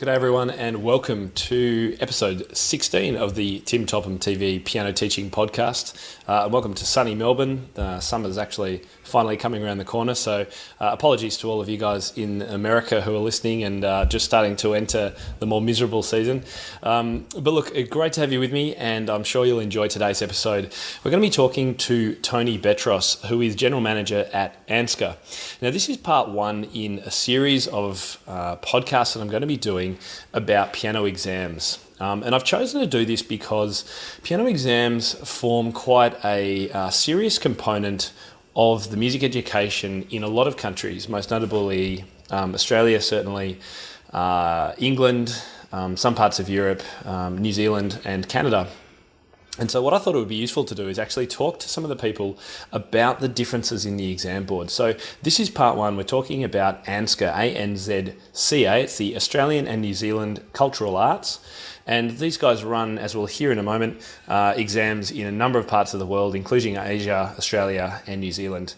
G'day everyone and welcome to episode 16 of the Tim Topham TV Piano Teaching Podcast. Welcome to sunny Melbourne. Summer's actually finally coming around the corner, so apologies to all of you guys in America who are listening and just starting to enter the more miserable season. But look, great to have you with me, and I'm sure you'll enjoy today's episode. We're going to be talking to Tony Betros, who is General Manager at ANZCA. Now, this is part one in a series of podcasts that I'm going to be doing about piano exams. And I've chosen to do this because piano exams form quite a serious component of the music education in a lot of countries, most notably Australia, certainly, England, some parts of Europe, New Zealand and Canada. And so what I thought it would be useful to do is actually talk to some of the people about the differences in the exam board. So this is part one. We're talking about ANZCA, ANZCA. It's the Australian and New Zealand Cultural Arts. And these guys run, as we'll hear in a moment, exams in a number of parts of the world, including Asia, Australia and New Zealand.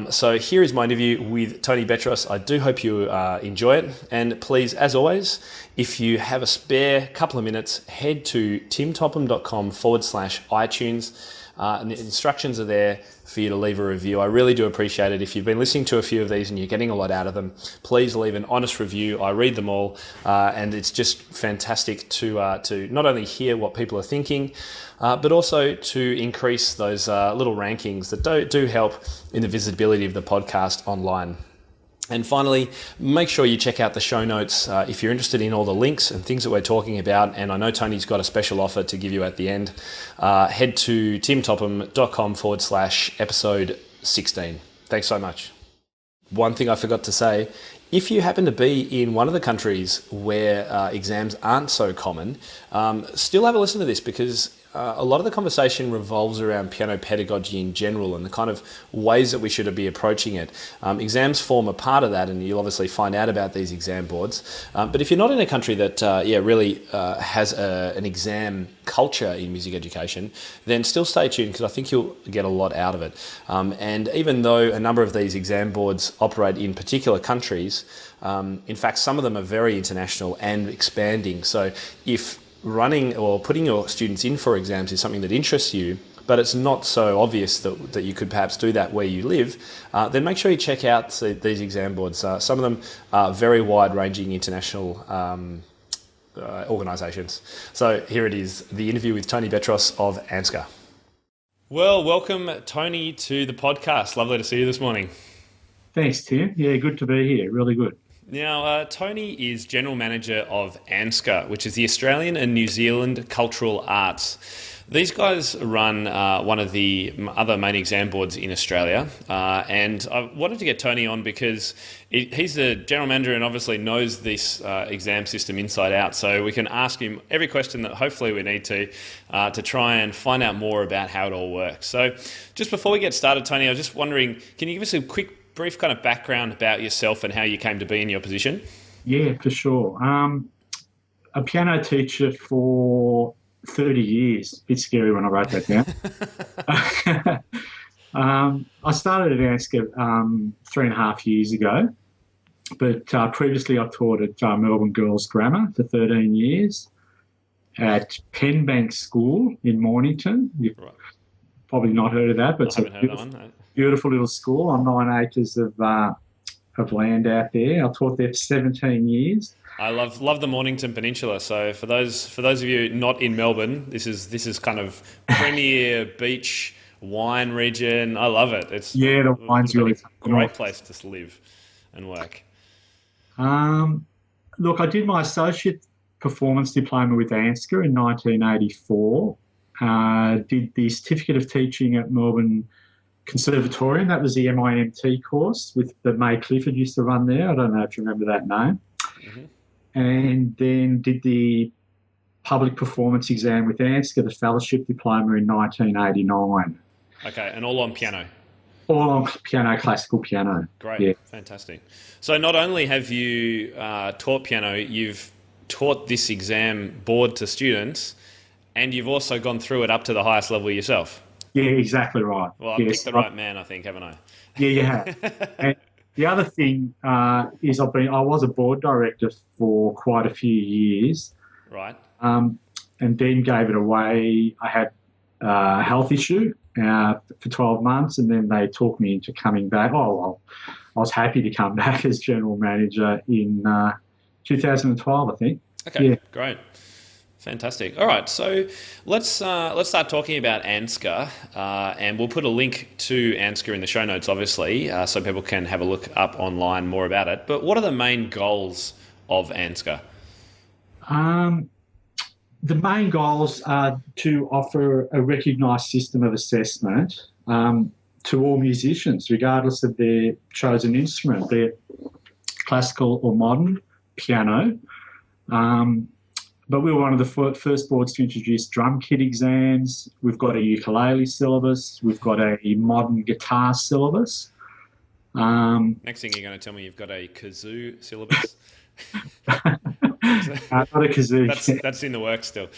So here is my interview with Tony Betros. I do hope you enjoy it. And please, as always, if you have a spare couple of minutes, head to timtopham.com/iTunes. And the instructions are there for you to leave a review. I really do appreciate it. If you've been listening to a few of these and you're getting a lot out of them, please leave an honest review. I read them all, and it's just fantastic to not only hear what people are thinking, but also to increase those little rankings that do help in the visibility of the podcast online. And finally, make sure you check out the show notes if you're interested in all the links and things that we're talking about. And I know Tony's got a special offer to give you at the end. Head to timtopham.com/episode 16. Thanks so much. One thing I forgot to say, if you happen to be in one of the countries where exams aren't so common, still have a listen to this, because a lot of the conversation revolves around piano pedagogy in general and the kind of ways that we should be approaching it. Exams form a part of that, and you'll obviously find out about these exam boards. But if you're not in a country that really has an exam culture in music education, then still stay tuned, because I think you'll get a lot out of it. And even though a number of these exam boards operate in particular countries, in fact, some of them are very international and expanding. So if running or putting your students in for exams is something that interests you, but it's not so obvious that you could perhaps do that where you live, then make sure you check out these exam boards. Some of them are very wide-ranging international organisations. So here it is, the interview with Tony Betros of ANZCA. Well, welcome, Tony, to the podcast. Lovely to see you this morning. Thanks, Tim. Yeah, good to be here. Really good. Now, Tony is General Manager of ANZCA, which is the Australian and New Zealand Cultural Arts. These guys run one of the other main exam boards in Australia, and I wanted to get Tony on because he's the General Manager and obviously knows this exam system inside out, so we can ask him every question that hopefully we need to try and find out more about how it all works. So just before we get started, Tony, I was just wondering, can you give us a brief kind of background about yourself and how you came to be in your position? Yeah, for sure. A piano teacher for 30 years. A bit scary when I wrote that down. I started at ANZCA 3.5 years ago, but previously I taught at Melbourne Girls Grammar for 13 years, at Penbank School in Mornington. You've probably not heard of that, but I haven't heard that one, no. Beautiful little school on 9 acres of land out there. I taught there for 17 years. I love the Mornington Peninsula. So for those of you not in Melbourne, this is kind of premier beach wine region. I love it. It's the wine's really a great place to live and work. Look, I did my associate performance diploma with ANZCA in 1984. Did the certificate of teaching at Melbourne Conservatorium. That was the MIMT course with the May Clifford used to run there. I don't know if you remember that name. Mm-hmm. And then did the public performance exam with ANZCA, the fellowship diploma in 1989. Okay, and all on piano? All on piano, classical piano. Great, yeah. Fantastic. So not only have you taught piano, you've taught this exam board to students, and you've also gone through it up to the highest level yourself. Yeah, exactly right. Well, I've picked the right man, I think, haven't I? Yeah, you have. The other thing is I was a board director for quite a few years. Right. And then gave it away. I had a health issue for 12 months, and then they talked me into coming back. Oh, well, I was happy to come back as general manager in 2012, I think. Okay, yeah. Great. Fantastic. All right, so let's start talking about ANZCA, and we'll put a link to ANZCA in the show notes, obviously, so people can have a look up online more about it. But what are the main goals of ANZCA? The main goals are to offer a recognised system of assessment to all musicians, regardless of their chosen instrument, be it classical or modern, piano. But we were one of the first boards to introduce drum kit exams. We've got a ukulele syllabus. We've got a modern guitar syllabus. Next thing you're going to tell me you've got a kazoo syllabus? Not a kazoo. That's in the works still.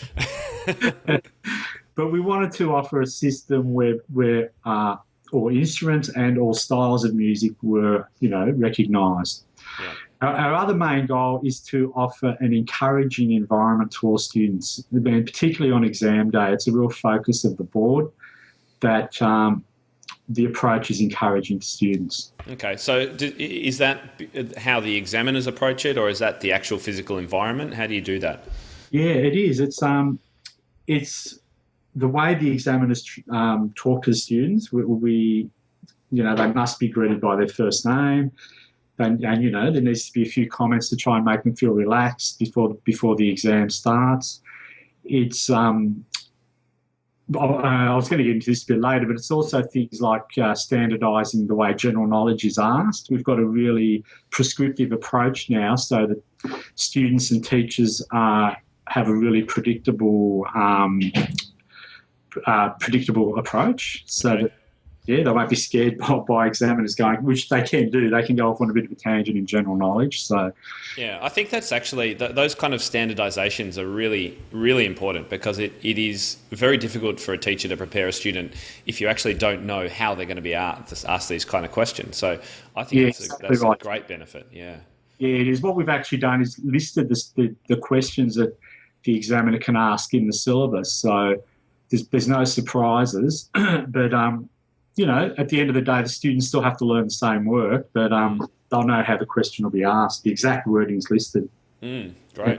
But we wanted to offer a system where all instruments and all styles of music were, recognised. Yeah. Our other main goal is to offer an encouraging environment to all students, and particularly on exam day. It's a real focus of the board that the approach is encouraging to students. Okay, so is that how the examiners approach it, or is that the actual physical environment? How do you do that? Yeah, it is. It's the way the examiners talk to the students. They must be greeted by their first name. And there needs to be a few comments to try and make them feel relaxed before the exam starts. It's I was going to get into this a bit later, but it's also things like standardising the way general knowledge is asked. We've got a really prescriptive approach now, so that students and teachers have a really predictable approach, so that they won't be scared by examiners going, which they can do. They can go off on a bit of a tangent in general knowledge. So, yeah, I think that's actually those kind of standardisations are really, really important, because it is very difficult for a teacher to prepare a student if you actually don't know how they're going to be asked these kind of questions. So, I think that's right. A great benefit. Yeah. Yeah, it is. What we've actually done is listed the questions that the examiner can ask in the syllabus. So there's no surprises, but at the end of the day, the students still have to learn the same work, but they'll know how the question will be asked. The exact wording is listed. Great. Yeah.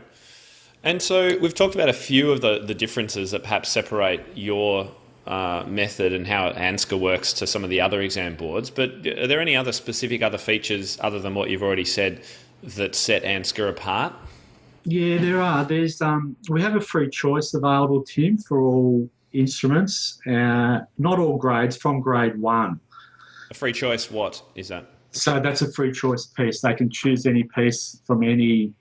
And so we've talked about a few of the differences that perhaps separate your method and how ANZCA works to some of the other exam boards, but are there any other specific other features other than what you've already said that set ANZCA apart? Yeah, there are. There's we have a free choice available, Tim, for all instruments, not all grades, from grade 1. A free choice, what is that? So that's a free choice piece. They can choose any piece from anywhere,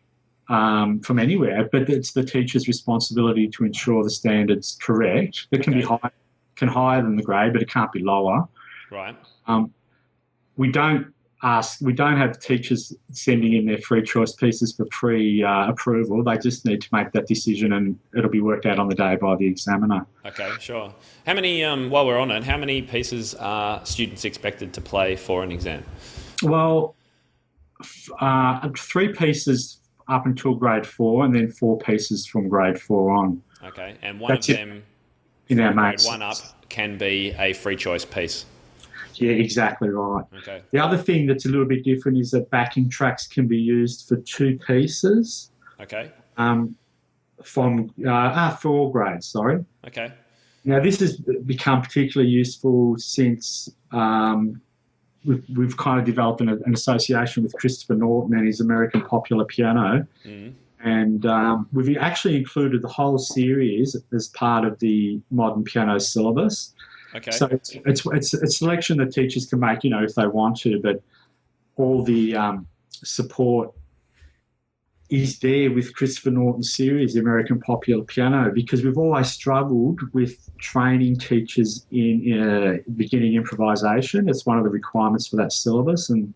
but it's the teacher's responsibility to ensure the standard's correct. It can be higher than the grade, but it can't be lower. Right. We don't have teachers sending in their free choice pieces for pre-approval. They just need to make that decision, and it'll be worked out on the day by the examiner. Okay, sure. How many, while we're on it, how many pieces are students expected to play for an exam? Well, 3 pieces up until grade 4, and then 4 pieces from grade 4 on. Okay, and one of them in our grade 1 up can be a free choice piece. Yeah, exactly right. Okay. The other thing that's a little bit different is that backing tracks can be used for 2 pieces. Okay. For all grades, sorry. Okay. Now, this has become particularly useful since we've kind of developed an association with Christopher Norton and his American popular piano. Mm. And we've actually included the whole series as part of the modern piano syllabus. Okay. So it's a selection that teachers can make, if they want to, but all the support is there with Christopher Norton's series, the American popular piano, because we've always struggled with training teachers in beginning improvisation. It's one of the requirements for that syllabus, and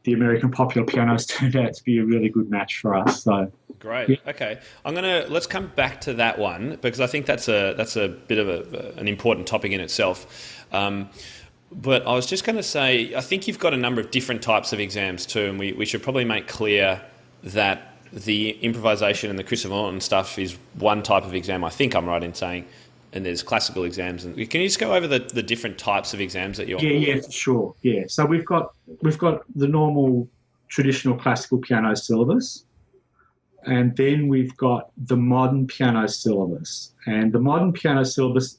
the American popular piano has turned out to be a really good match for us. So great. Yeah. Okay, let's come back to that one, because I think that's a bit of an important topic in itself. But I was just going to say, I think you've got a number of different types of exams too, and we should probably make clear that the improvisation and the Chris Vaughan stuff is one type of exam. I think I'm right in saying, and there's classical exams. And can you just go over the different types of exams that you're? Yeah, for sure. Yeah, so we've got the normal traditional classical piano syllabus, and then we've got the modern piano syllabus. And the modern piano syllabus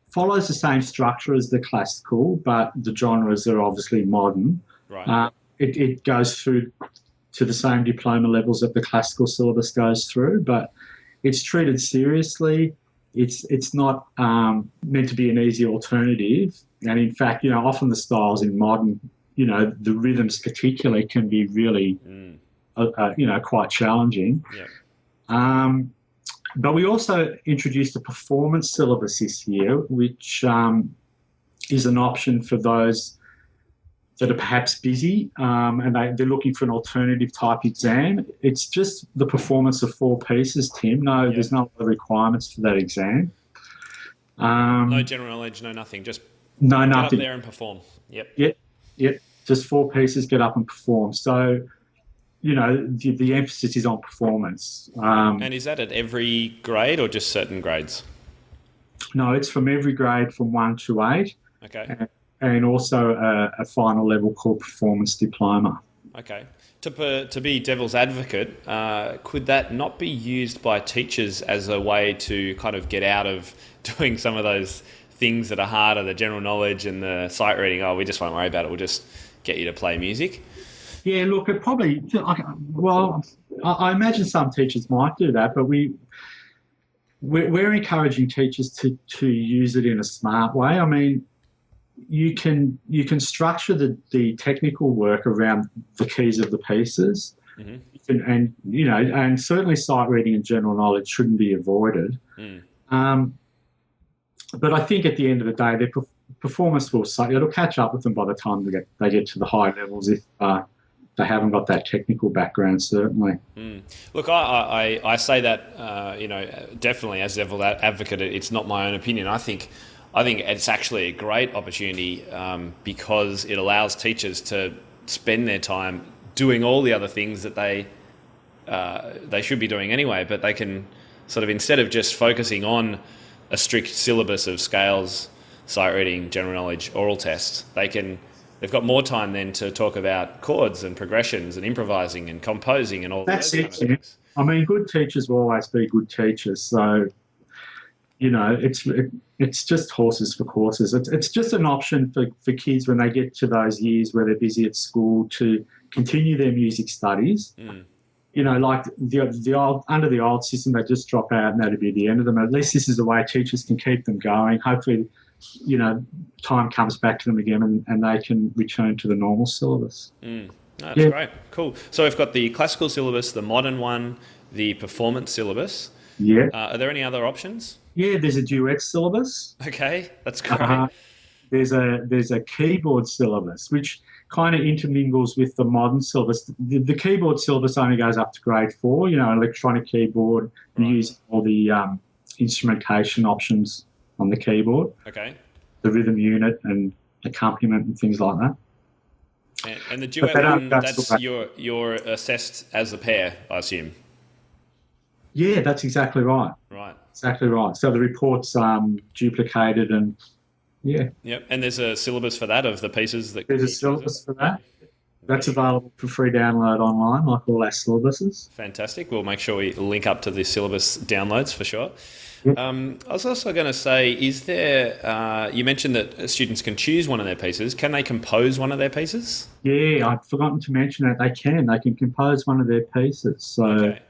follows the same structure as the classical, but the genres are obviously modern. Right. It goes through to the same diploma levels that the classical syllabus goes through, but it's treated seriously. It's not meant to be an easy alternative. And in fact, often the styles in modern, the rhythms particularly can be really, quite challenging. Yeah. But we also introduced a performance syllabus this year, which is an option for those that are perhaps busy and they're looking for an alternative type exam. It's just the performance of 4 pieces, Tim. There's no other requirements for that exam. No general knowledge, no nothing. Just nothing. Get up there and perform. Yep. Just 4 pieces, get up and perform. So, the emphasis is on performance. And is that at every grade or just certain grades? No, it's from every grade from 1 to 8. Okay. And also a final level called performance diploma. Okay. To be devil's advocate, could that not be used by teachers as a way to kind of get out of doing some of those things that are harder, the general knowledge and the sight reading? Oh, we just won't worry about it. We'll just get you to play music. Yeah, look, it probably. Well, I imagine some teachers might do that, but we're encouraging teachers to use it in a smart way. I mean, you can structure the technical work around the keys of the pieces, and certainly sight reading and general knowledge shouldn't be avoided. But I think at the end of the day, their performance it'll catch up with them by the time they get to the high levels if they haven't got that technical background, certainly. Look, I say that definitely as devil's advocate, it's not my own opinion. I think it's actually a great opportunity because it allows teachers to spend their time doing all the other things that they should be doing anyway, but they can sort of, instead of just focusing on a strict syllabus of scales, sight reading, general knowledge, oral tests, they've got more time then to talk about chords and progressions and improvising and composing and all That's those it. kind of things. I mean, good teachers will always be good teachers. So, it's just horses for courses. It's just an option for kids when they get to those years where they're busy at school to continue their music studies. Like the old, under the old system, they just drop out and that'd be the end of them. At least this is a way teachers can keep them going. Hopefully, time comes back to them again and they can return to the normal syllabus. That's great. Cool. So we've got the classical syllabus, the modern one, the performance syllabus. Yeah. Are there any other options? Yeah, there's a duet syllabus. Okay, that's great. There's a keyboard syllabus, which kind of intermingles with the modern syllabus. The keyboard syllabus only goes up to grade 4, electronic keyboard. We use all the instrumentation options on the keyboard. Okay. The rhythm unit and accompaniment and things like that. And the duet one, that's you're assessed as a pair, I assume. Yeah, that's exactly right. Right. Exactly right. So the report's duplicated and yeah. Yep. And there's a syllabus for that of the pieces that. There's a syllabus for that. That's available for free download online, like all our syllabuses. Fantastic. We'll make sure we link up to the syllabus downloads for sure. Yep. I was also going to say, is there? You mentioned that students can choose one of their pieces. Can they compose one of their pieces? Yeah, I'd forgotten to mention that they can. They can compose one of their pieces. So, okay.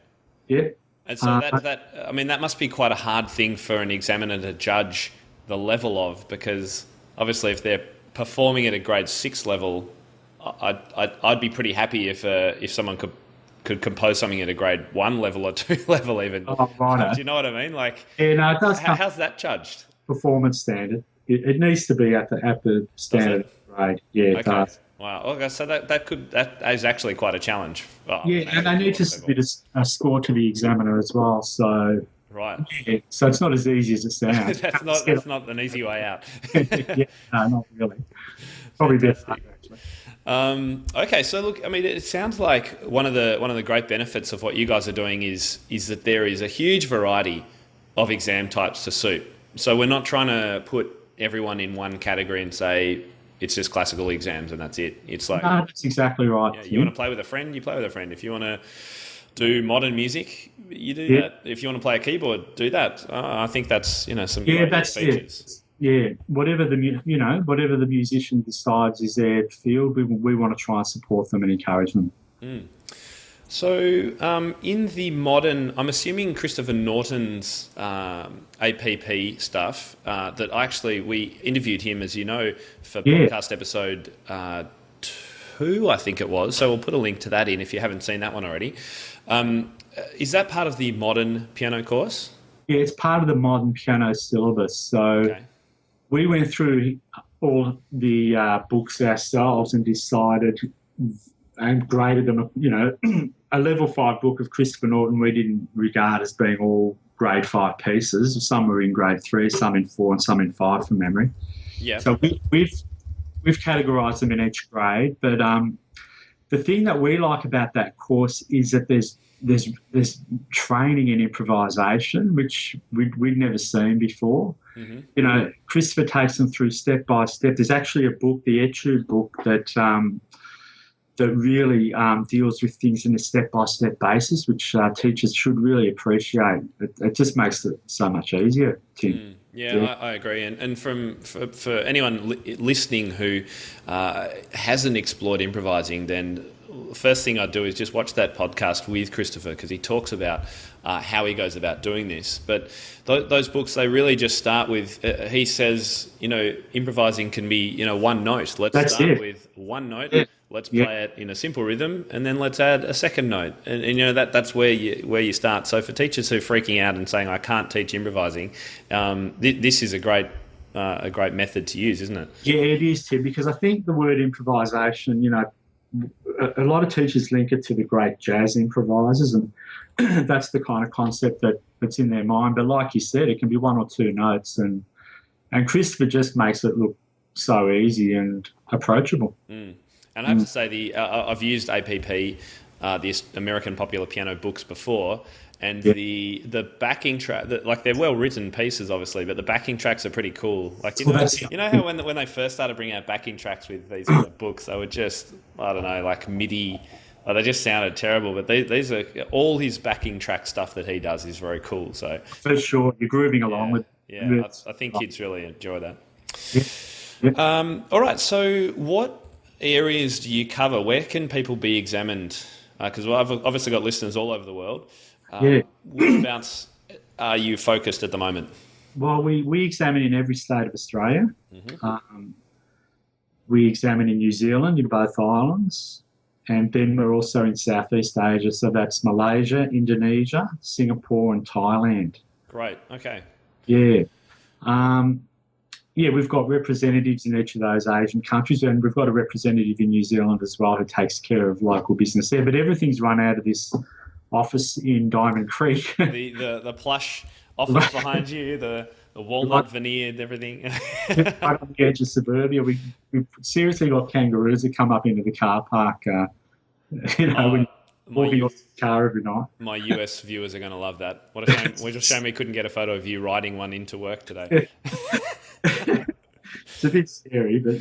Yeah. And so that must be quite a hard thing for an examiner to judge the level of, because obviously if they're performing at a grade 6 level, I'd be pretty happy if someone could compose something at a grade 1 level or 2 level even. Oh, right. Do you know what I mean? Like, yeah, no, it does. How's that judged? Performance standard. It needs to be at the standard grade. Yeah, it does. Wow. Okay, so that is actually quite a challenge. And they need to submit a score to the examiner as well. So Right. Yeah, so it's not as easy as it sounds. That's not an easy way out. Yeah, no, not really. Probably better Fantastic. actually. Okay, so look, I mean, it sounds like one of the great benefits of what you guys are doing is that there is a huge variety of exam types to suit. So we're not trying to put everyone in one category and say it's just classical exams and that's it. It's like, No, that's exactly right. yeah, you want to play with a friend, you play with a friend. If you want to do modern music, you do Yeah. that. If you want to play a keyboard, do that. I think that's some Yeah, great that's features. it. Yeah, whatever whatever the musician decides is their field, we want to try and support them and encourage them. So, in the modern, I'm assuming Christopher Norton's APP stuff, we interviewed him, as you know, for Yeah. podcast episode 2, I think it was. So we'll put a link to that in if you haven't seen that one already. Is that part of the modern piano course? Yeah, it's part of the modern piano syllabus. So Okay. we went through all the books ourselves and decided and graded them. A level 5 book of Christopher Norton we didn't regard as being all grade 5 pieces. Some were in grade 3, some in 4, and some in 5 from memory. Yeah. So we've categorised them in each grade. But the thing that we like about that course is that there's training in improvisation, which we'd never seen before. Mm-hmm. Christopher takes them through step by step. There's actually a book, the Etude book, that really deals with things in a step-by-step basis, which teachers should really appreciate. It just makes it so much easier, Tim. Yeah, I agree. And for anyone listening who hasn't explored improvising, then the first thing I'd do is just watch that podcast with Christopher, because he talks about how he goes about doing this. But those books, they really just start with, he says, improvising can be, one note. Let's start with one note. Yeah. Let's play it in a simple rhythm, and then let's add a second note. And that's where you start. So for teachers who are freaking out and saying, I can't teach improvising, this is a great method to use, isn't it? Yeah, it is, Tim, because I think the word improvisation, a lot of teachers link it to the great jazz improvisers, and that's the kind of concept that's in their mind. But like you said, it can be one or two notes, and Christopher just makes it look so easy and approachable. And I have to say, I've used APP, the American Popular Piano books before, and the backing track, they're well written pieces, obviously, but the backing tracks are pretty cool. Like you know how when they first started bringing out backing tracks with these books, they were just, I don't know, like MIDI. They just sounded terrible. But these are all his backing track stuff that he does is very cool. So for sure, you're grooving along with. Yeah, I think kids really enjoy that. Yeah. All right. So what areas do you cover? Where can people be examined? Because I've obviously got listeners all over the world. Whereabouts are you focused at the moment? Well, we examine in every state of Australia. Mm-hmm. We examine in New Zealand, in both islands, and then we're also in Southeast Asia. So that's Malaysia, Indonesia, Singapore, and Thailand. Great. Okay. Yeah. We've got representatives in each of those Asian countries, and we've got a representative in New Zealand as well who takes care of local business there. But everything's run out of this office in Diamond Creek. the plush office behind you, the walnut veneered, everything. Right on the edge of suburbia. We seriously got kangaroos that come up into the car park, when you're walking off the car every night. My US viewers are going to love that. What a shame. We're just shame we couldn't get a photo of you riding one into work today. It's a bit scary, but...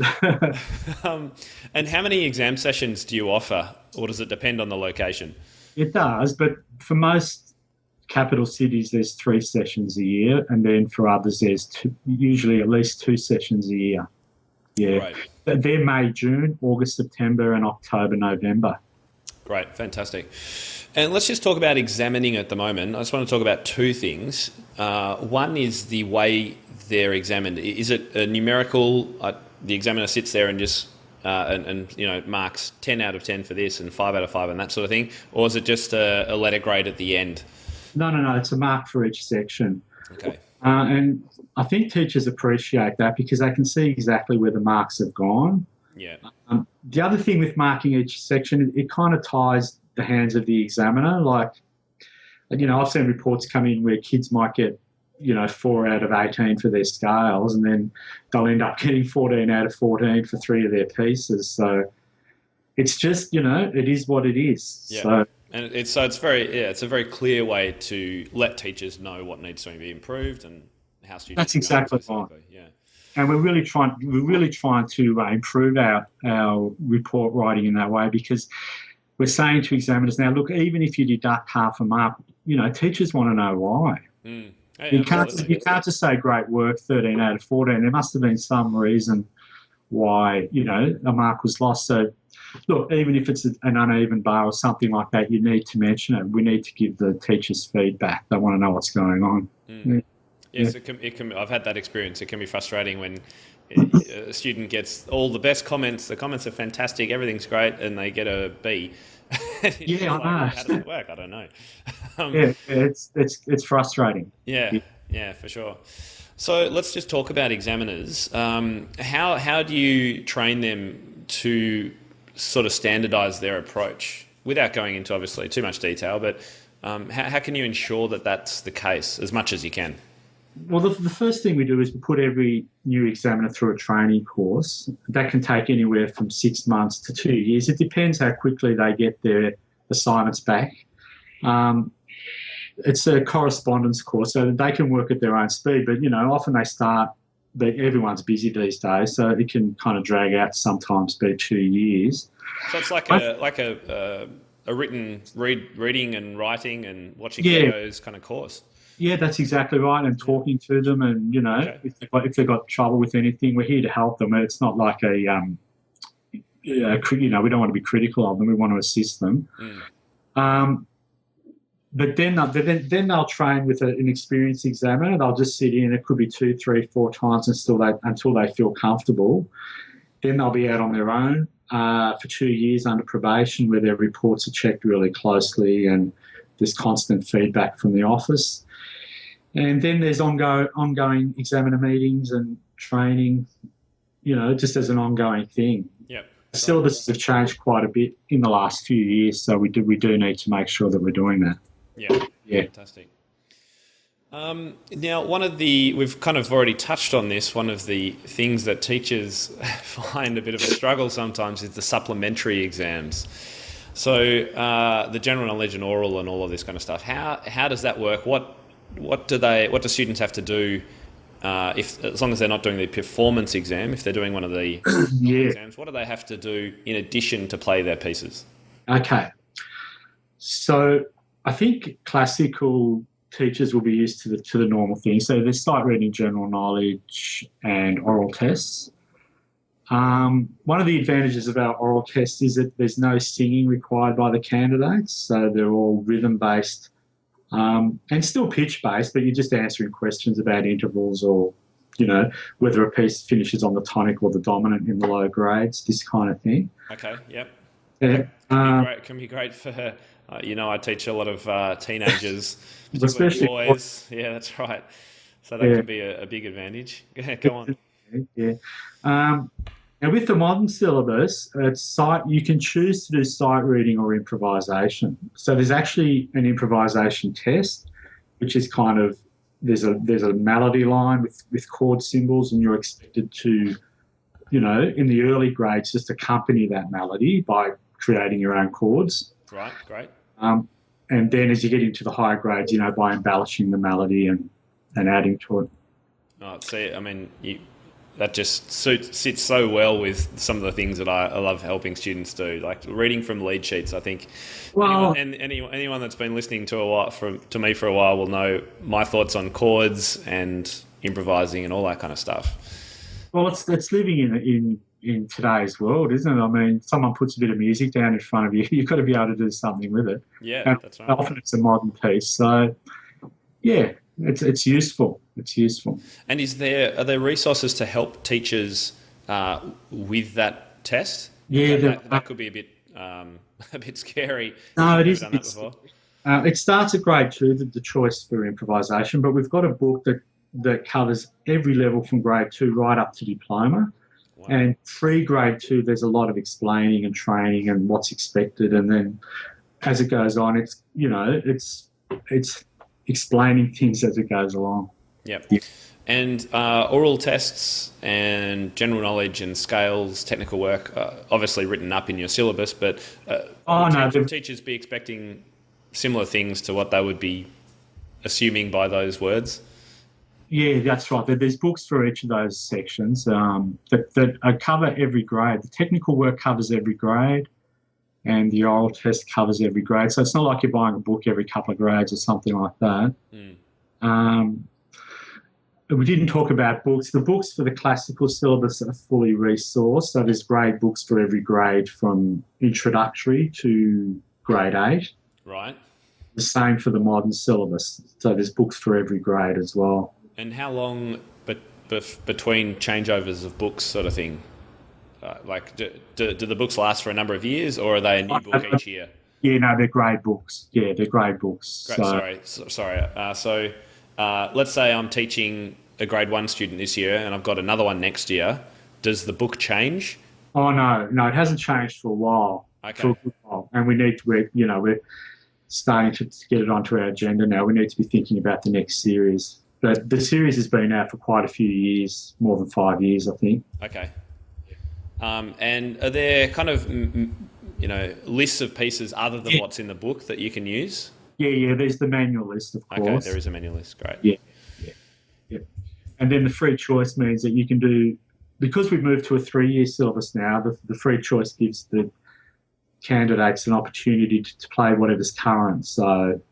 and how many exam sessions do you offer, or does it depend on the location? It does, but for most capital cities, there's 3 sessions a year, and then for others, there's usually at least 2 sessions a year. Yeah. Right. They're May, June, August, September, and October, November. Great, fantastic. And let's just talk about examining at the moment. I just want to talk about 2 things. One is the way they're examined. Is it a numerical? The examiner sits there and just marks 10 out of 10 for this and 5 out of 5 and that sort of thing, or is it just a letter grade at the end? No. It's a mark for each section. Okay. And I think teachers appreciate that because they can see exactly where the marks have gone. Yeah. The other thing with marking each section, it kind of ties the hands of the examiner. Like I've seen reports come in where kids might get 4 out of 18 for their scales, and then they'll end up getting 14 out of 14 for 3 of their pieces. So it's just, it is what it is. Yeah. So, and it's a very clear way to let teachers know what needs to be improved and how students. That's exactly right. Yeah. And we're really trying to improve our report writing in that way, because we're saying to examiners now, look, even if you deduct half a mark, teachers want to know why. Mm. You can't just say great work, 13 out of 14. There must have been some reason why, a mark was lost. So, look, even if it's an uneven bar or something like that, you need to mention it. We need to give the teachers feedback. They want to know what's going on. Mm. Yes, it can. I've had that experience. It can be frustrating when a student gets all the best comments. The comments are fantastic. Everything's great, and they get a B. Yeah, I know. How does it work? I don't know. It's frustrating. Yeah, for sure. So let's just talk about examiners. How do you train them to sort of standardise their approach without going into obviously too much detail? But how can you ensure that that's the case as much as you can? Well, the first thing we do is we put every new examiner through a training course. That can take anywhere from 6 months to 2 years. It depends how quickly they get their assignments back. It's a correspondence course, so they can work at their own speed. But, often they start, everyone's busy these days, so it can kind of drag out, sometimes be 2 years. So it's like a written reading and writing and watching videos kind of course. Yeah, that's exactly right. And talking to them, and if they've got trouble with anything, we're here to help them. It's not like we don't want to be critical of them. We want to assist them. But then they'll train with an experienced examiner. They'll just sit in. It could be 2, 3, 4 times until they feel comfortable. Then they'll be out on their own for 2 years under probation, where their reports are checked really closely, and there's constant feedback from the office. And then there's ongoing examiner meetings and training, just as an ongoing thing. Yep. Syllabuses have changed quite a bit in the last few years, so we do need to make sure that we're doing that. Yeah. Fantastic. Now, we've kind of already touched on this, one of the things that teachers find a bit of a struggle sometimes is the supplementary exams. So the general knowledge and oral and all of this kind of stuff, how does that work? What do students have to do as long as they're not doing the performance exam, if they're doing one of the exams, what do they have to do in addition to play their pieces? Okay. So I think classical teachers will be used to the normal things. So there's sight reading, general knowledge, and oral tests. One of the advantages of our oral tests is that there's no singing required by the candidates, so they're all rhythm-based and still pitch-based, but you're just answering questions about intervals or, whether a piece finishes on the tonic or the dominant in the low grades, this kind of thing. Okay, yep. Can be great for, I teach a lot of teenagers, especially boys. Yeah, that's right. So that can be a big advantage. Go on. Yeah. Now, with the modern syllabus, you can choose to do sight reading or improvisation. So there's actually an improvisation test, which is kind of there's a melody line with chord symbols, and you're expected to, in the early grades, just accompany that melody by creating your own chords. Right, great. And then as you get into the higher grades, by embellishing the melody and adding to it. Oh, see, I mean, that just sits so well with some of the things that I love helping students do, like reading from lead sheets. I think anyone that's been listening to me for a while will know my thoughts on chords and improvising and all that kind of stuff. Well, it's living in today's world, isn't it? I mean, someone puts a bit of music down in front of you, you've got to be able to do something with it. Yeah, and that's right. Often it's a modern piece, so yeah, it's useful. It's useful. And are there resources to help teachers with that test? Yeah, that could be a bit scary. No, it is. It starts at grade 2, the choice for improvisation, but we've got a book that covers every level from grade 2 right up to diploma. Wow. And pre-grade 2, there's a lot of explaining and training and what's expected, and then as it goes on, it's it's explaining things as it goes along. Yep. Yeah. And oral tests and general knowledge and scales, technical work, obviously written up in your syllabus, but would teachers be expecting similar things to what they would be assuming by those words? Yeah, that's right. There's books for each of those sections that cover every grade. The technical work covers every grade, and the oral test covers every grade. So it's not like you're buying a book every couple of grades or something like that. We didn't talk about books. The books for the classical syllabus are fully resourced. So there's grade books for every grade from introductory to grade 8. Right. The same for the modern syllabus. So there's books for every grade as well. And how long between changeovers of books sort of thing? Do the books last for a number of years, or are they a new book each year? Yeah, no, they're grade books. Yeah, they're grade books. Sorry. So let's say I'm teaching a grade 1 student this year and I've got another one next year. Does the book change? Oh, no, it hasn't changed for a while. Okay. For a good while. And we need to, we're starting to get it onto our agenda now. We need to be thinking about the next series. But the series has been out for quite a few years, more than 5 years, I think. Okay. And are there kind of, lists of pieces other than what's in the book that you can use? Yeah, there's the manual list, of course. Okay, there is a manual list, great. Yeah. And then the free choice means that you can do, because we've moved to a 3-year syllabus now, the free choice gives the candidates an opportunity to play whatever's current. So,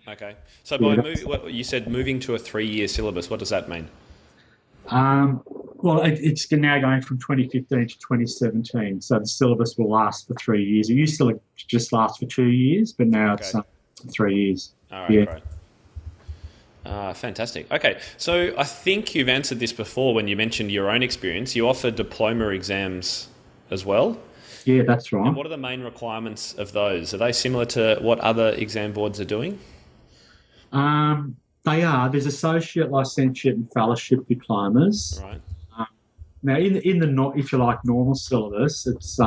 okay. So by what you said, moving to a 3-year syllabus, what does that mean? Well, it's now going from 2015 to 2017. So the syllabus will last for 3 years. It used to just last for 2 years, but now it's 3 years. All right, great. Fantastic. Okay, so I think you've answered this before when you mentioned your own experience. You offer diploma exams as well? Yeah, that's right. And what are the main requirements of those? Are they similar to what other exam boards are doing? They are. There's associate, licentiate and fellowship diplomas. Right. Now, in the if you like, normal syllabus, it's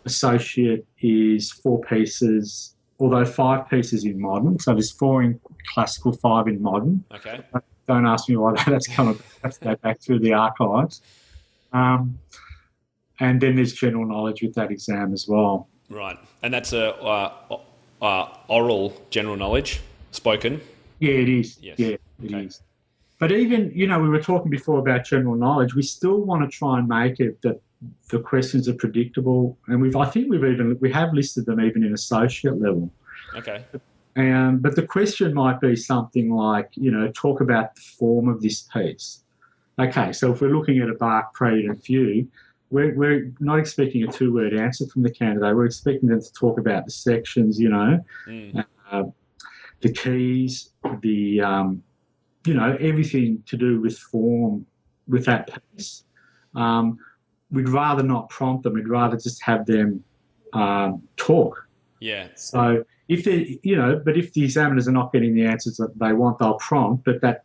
associate is 4 pieces, although 5 pieces in modern. So there's 4 in classical, 5 in modern. Okay. Don't ask me why that's coming. I have to go back through the archives. And then there's general knowledge with that exam as well. Right. And that's a oral general knowledge, spoken? Yeah, it is. Yes. Yeah, it is. But even, we were talking before about general knowledge. We still want to try and make it that the questions are predictable, and we have listed them even in associate level. Okay. But the question might be something like, talk about the form of this piece. Okay, so if we're looking at a bark, prelude and fugue, we're not expecting a 2-word answer from the candidate. We're expecting them to talk about the sections, the keys, the everything to do with form with that piece. We'd rather not prompt them. We'd rather just have them talk. Yeah. So if if the examiners are not getting the answers that they want, they'll prompt, but that,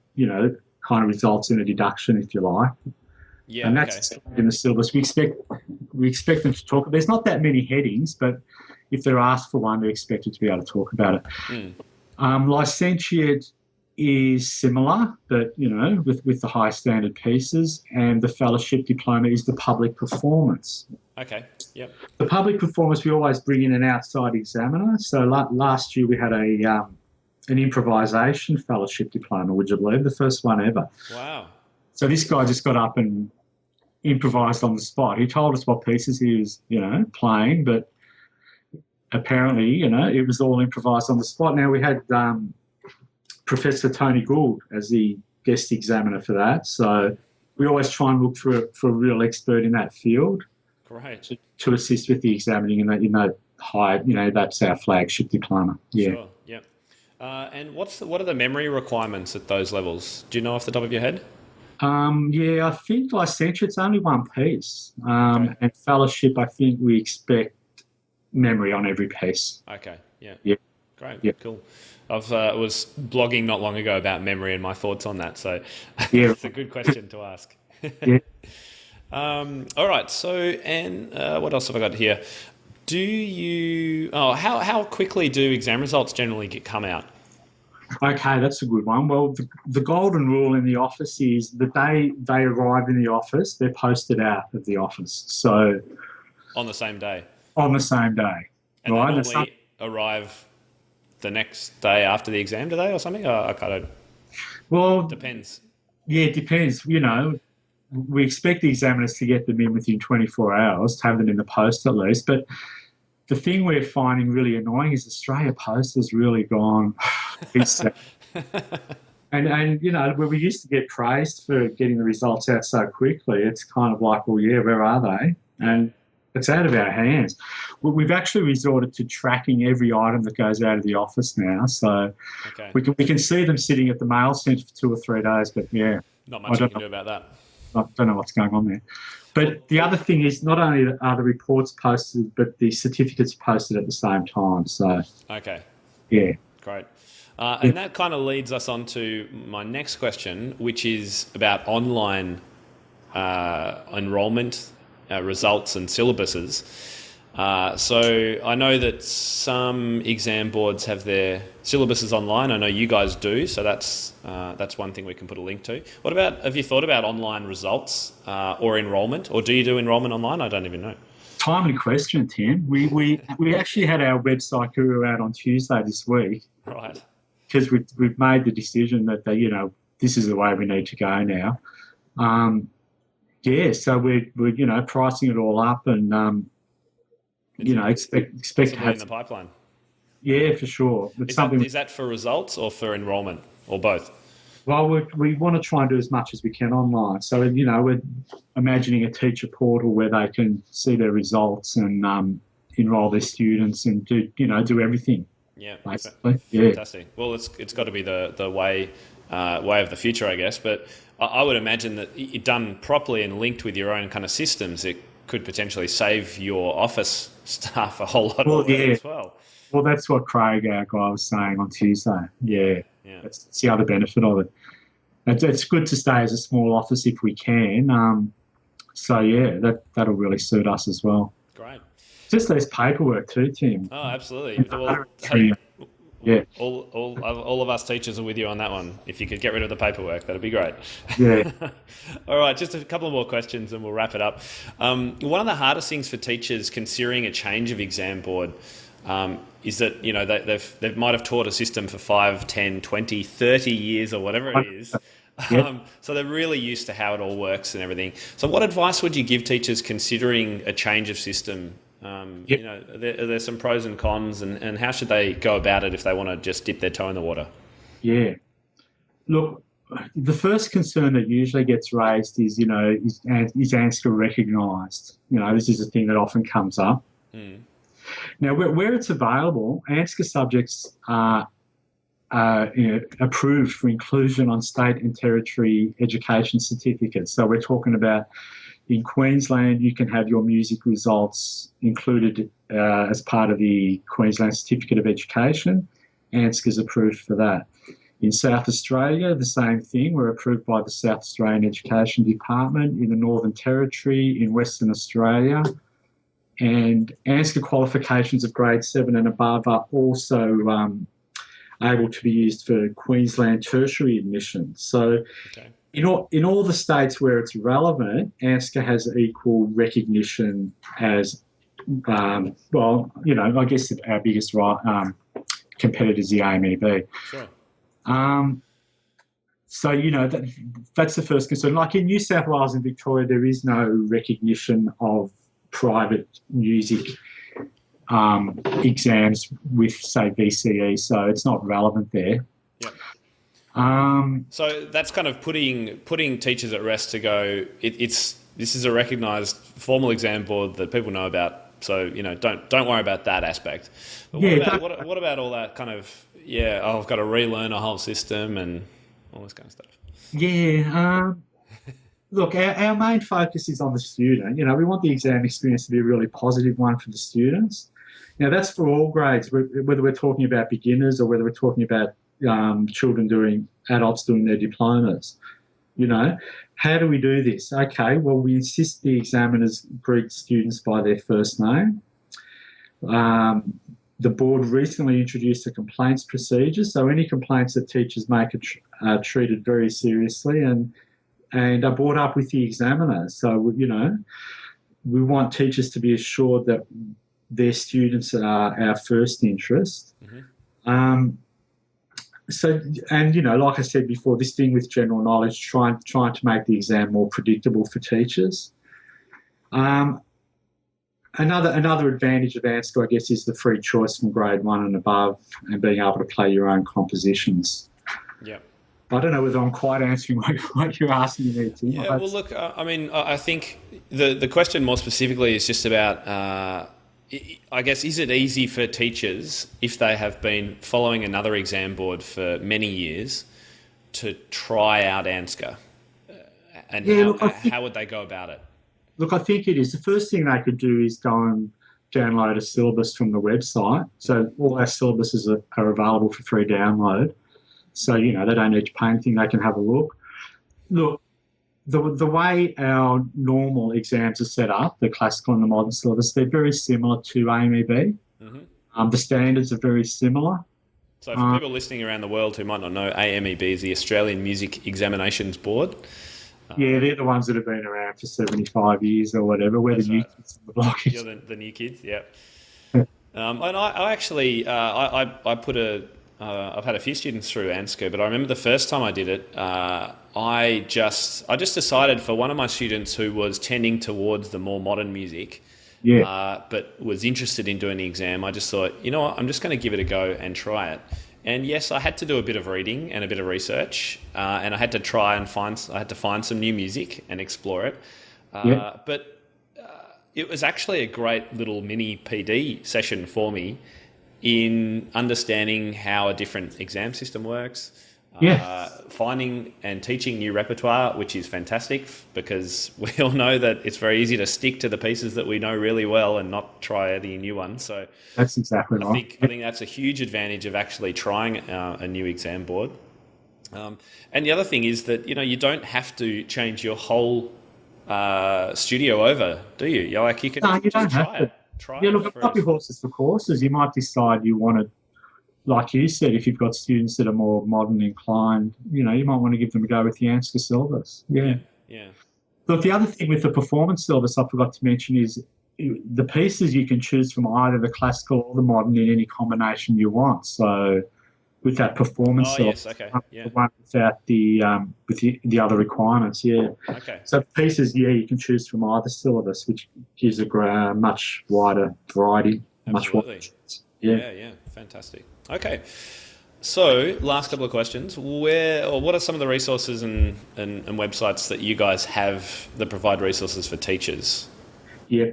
kind of results in a deduction, if you like. Yeah. And that's in the syllabus. We expect them to talk. There's not that many headings, but if they're asked for one, they're expected to be able to talk about it. Licentiate is similar, but with the high standard pieces, and the fellowship diploma is the public performance. Okay. Yep. The public performance, we always bring in an outside examiner. So last year we had an improvisation fellowship diploma, would you believe? The first one ever. Wow. So this guy just got up and improvised on the spot. He told us what pieces he was, playing, but apparently, it was all improvised on the spot. Now we had Professor Tony Gould as the guest examiner for that. So we always try and look for a real expert in that field. Great. To assist with the examining in that high, that's our flagship diploma. Yeah. Sure. Yep. And what are the memory requirements at those levels? Do you know off the top of your head? Yeah, I think licentiate's only 1 piece. And fellowship, I think we expect memory on every piece. Okay. Yeah. Yeah. Great. Yeah. Cool. I was blogging not long ago about memory and my thoughts on that, so it's a good question to ask. Yeah. All right. So, and what else have I got here? How quickly do exam results generally come out? Okay, that's a good one. Well, the golden rule in the office is the day they arrive in the office, they're posted out of the office. So On the same day? on the same day, And they right? normally arrive the next day after the exam, do they, or something? I kind of Well, depends. yeah, it depends. We expect the examiners to get them in within 24 hours, to have them in the post at least. But the thing we're finding really annoying is Australia Post has really gone. It's, and where we used to get praised for getting the results out so quickly, it's kind of like, well, yeah, where are they? And it's out of our hands. We've actually resorted to tracking every item that goes out of the office now, so Okay. we can see them sitting at the mail centre for 2 or 3 days. But yeah, Not I much you don't can know. do about that. I don't know what's going on there. But the other thing is, not only are the reports posted, but the certificates posted at the same time. So Okay, yeah, great. And that kind of leads us on to my next question, which is about online enrolment results and syllabuses. So I know that some exam boards have their syllabuses online. I know you guys do, so that's one thing we can put a link to. Have you thought about online results or enrolment, or do you do enrolment online? I don't even know. timely question, Tim. We actually had our website guru out on Tuesday this week Right. because we've made the decision that this is the way we need to go now. Yeah, so we're pricing it all up and expect to Possibly have in the pipeline. yeah, for sure. It's something. Is that for results or for enrolment or both? Well, we want to try and do as much as we can online. So, we're imagining a teacher portal where they can see their results and enrol their students and do everything. Yeah, Basically. Yeah. fantastic. Well, it's got to be the way of the future, I guess. But I would imagine that it done properly and linked with your own kind of systems, it could potentially save your office staff a whole lot of work as well. Well, that's what Craig, our guy, was saying on Tuesday. Yeah. That's the other benefit of it. It's good to stay as a small office if we can. So, yeah, that'll really suit us as well. Great. Just there's paperwork too, Tim. Oh, absolutely. Well, Yeah. all of us teachers are with you on that one. If you could get rid of the paperwork, that'd be great. Yeah. All right, just a couple more questions and we'll wrap it up. One of the hardest things for teachers considering a change of exam board is that they might have taught a system for 5, 10, 20, 30 years or whatever it is. So they're really used to how it all works and everything. So what advice would you give teachers considering a change of system? Are there some pros and cons, and how should they go about it if they want to just dip their toe in the water? Yeah. Look, the first concern that usually gets raised is ANZCA recognised? This is a thing that often comes up. Mm. Now, where it's available, ANZCA subjects are approved for inclusion on state and territory education certificates. So we're talking about in Queensland, you can have your music results included as part of the Queensland Certificate of Education. ANZCA is approved for that. In South Australia, the same thing. We're approved by the South Australian Education Department. In the Northern Territory, in Western Australia. And ANZCA qualifications of grade 7 and above are also able to be used for Queensland tertiary admission. So in all the states where it's relevant, ANZCA has equal recognition as, I guess our biggest competitor is the AMEB. Sure. So, that's the first concern. Like in New South Wales and Victoria, there is no recognition of private music exams with, say, VCE, so it's not relevant there. Yep. So that's kind of putting teachers at rest to go. This is a recognised formal exam board that people know about. So don't worry about that aspect. But what about all that kind of I've got to relearn a whole system and all this kind of stuff. Yeah. Look, our main focus is on the student. We want the exam experience to be a really positive one for the students. Now, that's for all grades, whether we're talking about beginners or whether we're talking about adults doing their diplomas. How do we do this? Okay, well, we insist the examiners greet students by their first name. The board recently introduced a complaints procedure, so any complaints that teachers make are treated very seriously and are brought up with the examiner. So, we want teachers to be assured that their students are our first interest. Like I said before, this thing with general knowledge, trying to make the exam more predictable for teachers. Another advantage of ANZCA, I guess, is the free choice from grade 1 and above and being able to play your own compositions. Yeah. I don't know whether I'm quite answering what you're asking me, Tim. Yeah, well, look, I think the question more specifically is just about, I guess, is it easy for teachers, if they have been following another exam board for many years, to try out ANZCA? And how would they go about it? Look, I think it is. The first thing they could do is go and download a syllabus from the website. So all our syllabuses are available for free download. So, they don't need to pay anything. They can have a look. Look, the way our normal exams are set up, the classical and the modern syllabus, they're very similar to AMEB. The standards are very similar. So for people listening around the world who might not know, AMEB is the Australian Music Examinations Board. Yeah, they're the ones that have been around for 75 years or whatever. We're the new kids on the block. You're the new kids, yeah. And I actually, I put I've had a few students through ANZCA, but I remember the first time I did it, I just decided for one of my students who was tending towards the more modern music, but was interested in doing the exam, I just thought, you know what, I'm just going to give it a go and try it. And yes, I had to do a bit of reading and a bit of research, and I had to find some new music and explore it. But it was actually a great little mini PD session for me in understanding how a different exam system works, finding and teaching new repertoire, which is fantastic because we all know that it's very easy to stick to the pieces that we know really well and not try any new ones. So that's exactly right. I think that's a huge advantage of actually trying a new exam board. And the other thing is that, you don't have to change your whole studio over, do you? You can you don't have to. Look, up your horses for courses. You might decide you want to, like you said, if you've got students that are more modern inclined, you might want to give them a go with the ANZCA syllabus. Yeah. Look, the other thing with the performance syllabus I forgot to mention is the pieces you can choose from either the classical or the modern in any combination you want. So with that performance syllabus, the one without the other requirements, Okay. So pieces, you can choose from either syllabus, which gives a much wider variety. Absolutely. Much wider. Yeah, fantastic. Okay. So, last couple of questions. What are some of the resources and websites that you guys have that provide resources for teachers? Yeah.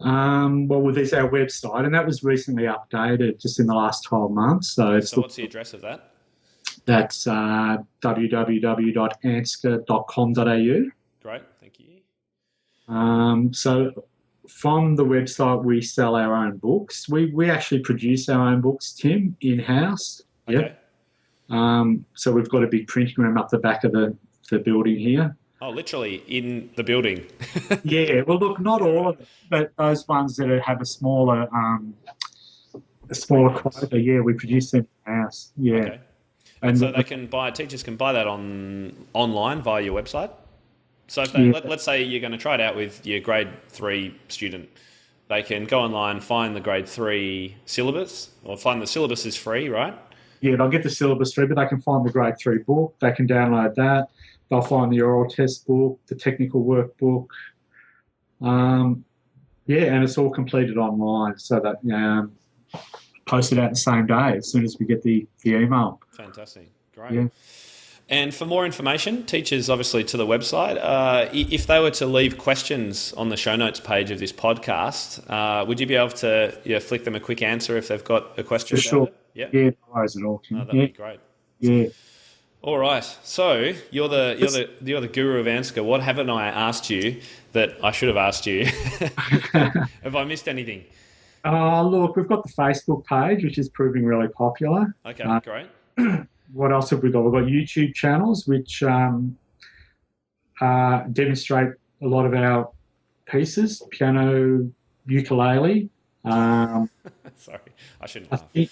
There's our website, and that was recently updated just in the last 12 months. So what's the address of that? That's www.anzca.com.au. Great, thank you. So from the website, we sell our own books. We actually produce our own books, Tim, in-house. Okay. So we've got a big printing room up the back of the building here. Oh, literally in the building. Yeah, well, look, not all of it, but those ones that have a smaller quota, we produce them in-house. Yeah. Okay. And so teachers can buy that online via your website? So if let's say you're going to try it out with your grade 3 student, they can go online, find the grade 3 syllabus, or find the syllabus is free, right? Yeah, they'll get the syllabus free, but they can find the grade 3 book. They can download that. They'll find the oral test book, the technical workbook. And it's all completed online, so that posted out the same day as soon as we get the email. Fantastic. Great. Yeah. And for more information, teachers obviously to the website. If they were to leave questions on the show notes page of this podcast, would you be able to flick them a quick answer if they've got a question? For sure. Yeah, no worries at all. That'd be great. Yeah. All right. So you're the guru of ANZCA. What haven't I asked you that I should have asked you? Have I missed anything? Look, we've got the Facebook page, which is proving really popular. Okay, great. What else have we got? We've got YouTube channels, which demonstrate a lot of our pieces, piano, ukulele. Sorry, I shouldn't I laugh. think,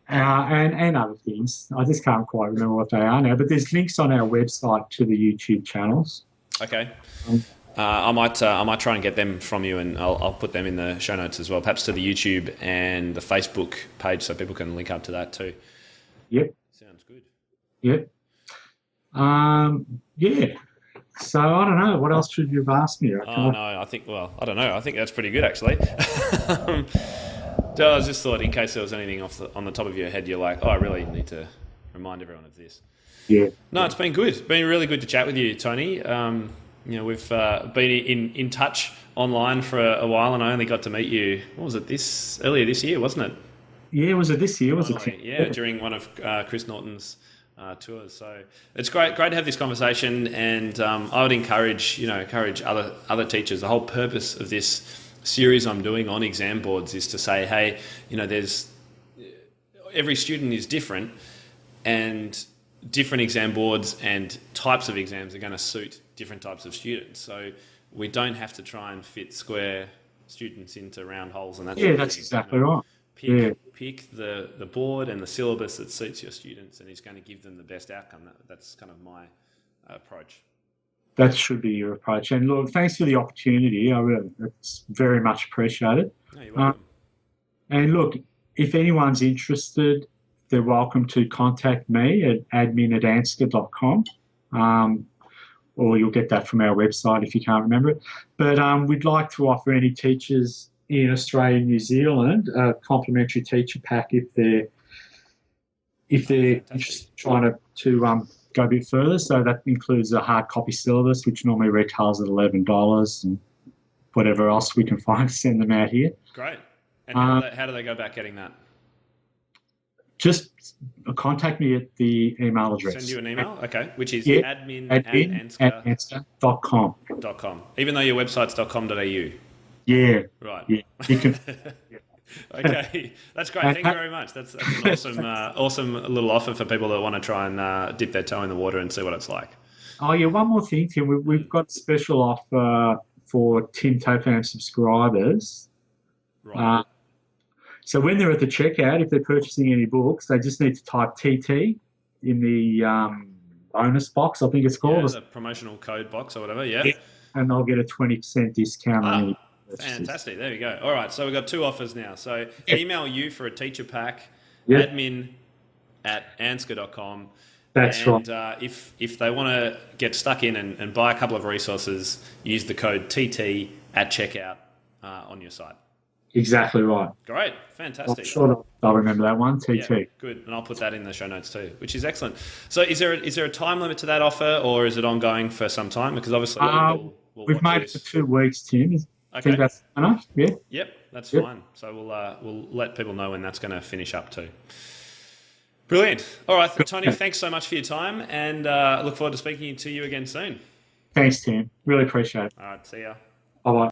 and other things. I just can't quite remember what they are now. But there's links on our website to the YouTube channels. Okay. Um, I might try and get them from you, and I'll put them in the show notes as well, perhaps to the YouTube and the Facebook page, so people can link up to that too. yep, Sounds good. yep. Yeah. So I don't know. What else should you have asked me? Oh no, I don't know. I think that's pretty good actually. So I just thought, in case there was anything on the top of your head, you're like, oh, I really need to remind everyone of this. Yeah. No, it's been good. It's been really good to chat with you, Tony. We've been in touch online for a while, and I only got to meet you. What was it? Earlier this year, wasn't it? Yeah. Was it this year? Was it? Finally, yeah, during one of Chris Norton's tours. So it's great to have this conversation, and I would encourage other teachers. The whole purpose of this series I'm doing on exam boards is to say, hey, there's every student is different, and different exam boards and types of exams are going to suit different types of students. So we don't have to try and fit square students into round holes, and that's That's exactly right. Pick the board and the syllabus that suits your students and is going to give them the best outcome. That's kind of my approach. That should be your approach. And look, thanks for the opportunity. It's very much appreciated. No, you're welcome. And look, if anyone's interested, they're welcome to contact me at admin@ANZCA.com. Or you'll get that from our website if you can't remember it. But we'd like to offer any teachers in Australia and New Zealand a complimentary teacher pack if they're just trying to go a bit further. So that includes a hard copy syllabus, which normally retails at $11, and whatever else we can find to send them out here. Great. And how do they go about getting that? Just contact me at the email address. Send you an email? Okay. Which is admin@anzca.com. Even though your website's .com.au? Yeah. Right. Yeah. You can, Okay. That's great. Thank you very much. That's an awesome little offer for people that want to try and dip their toe in the water and see what it's like. Oh, yeah. One more thing, Tim. We've got a special offer for Tim Tofan subscribers. Right. So when they're at the checkout, if they're purchasing any books, they just need to type TT in the bonus box, I think it's called. Yeah, the promotional code box or whatever, yeah. And they'll get a 20% discount on any purchases. Fantastic. There we go. All right, so we've got two offers now. So email you for a teacher pack, Yep. admin@anzca.com. That's right. And if they want to get stuck in and buy a couple of resources, use the code TT at checkout on your site. Exactly right. Great, fantastic. I'm sure I'll remember that one, TT. Yeah, good, and I'll put that in the show notes too, which is excellent. So is there a time limit to that offer, or is it ongoing for some time? Because obviously we've made it for 2 weeks, Tim. I think that's enough, yeah? Yep, that's fine. So we'll let people know when that's going to finish up too. Brilliant. All right, Tony, thanks so much for your time, and look forward to speaking to you again soon. Thanks, Tim. Really appreciate it. All right, see ya. Bye-bye.